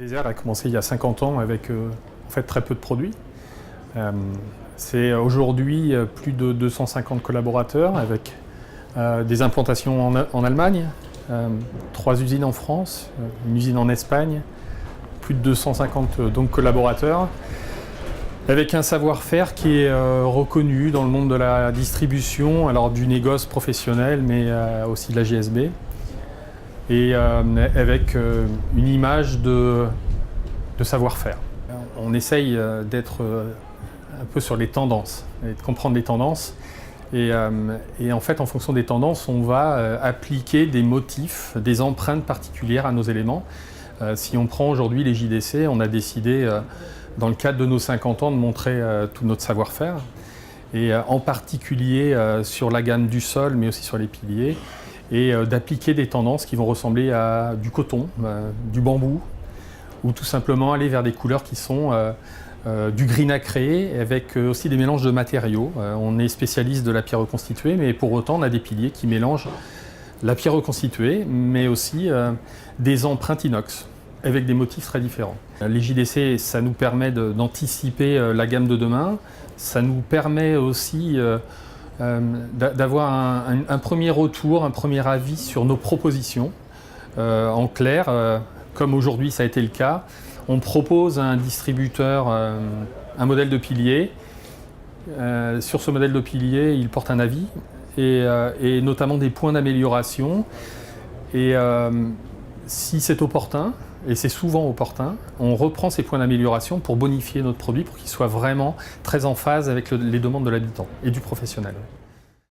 Vézières a commencé il y a 50 ans avec en fait très peu de produits. C'est aujourd'hui plus de 250 collaborateurs avec des implantations en Allemagne, 3 usines en France, une usine en Espagne, plus de 250 donc, collaborateurs, avec un savoir-faire qui est reconnu dans le monde de la distribution, alors du négoce professionnel, mais aussi de la GSB, et avec une image de savoir-faire. On essaye d'être un peu sur les tendances, et de comprendre les tendances. Et en fait, en fonction des tendances, on va appliquer des motifs, des empreintes particulières à nos éléments. Si on prend aujourd'hui les JDC, on a décidé, dans le cadre de nos 50 ans, de montrer tout notre savoir-faire. Et en particulier sur la gamme du sol, mais aussi sur les piliers. Et d'appliquer des tendances qui vont ressembler à du coton, du bambou, ou tout simplement aller vers des couleurs qui sont du gris nacré, avec aussi des mélanges de matériaux. On est spécialiste de la pierre reconstituée, mais pour autant on a des piliers qui mélangent la pierre reconstituée, mais aussi des empreintes inox, avec des motifs très différents. Les JDC, ça nous permet d'anticiper la gamme de demain, ça nous permet aussi d'avoir un premier retour, un premier avis sur nos propositions. En clair, comme aujourd'hui ça a été le cas, on propose à un distributeur un modèle de pilier. Sur ce modèle de pilier, il porte un avis et notamment des points d'amélioration. Et si c'est opportun, et c'est souvent opportun, on reprend ces points d'amélioration pour bonifier notre produit, pour qu'il soit vraiment très en phase avec les demandes de l'habitant et du professionnel.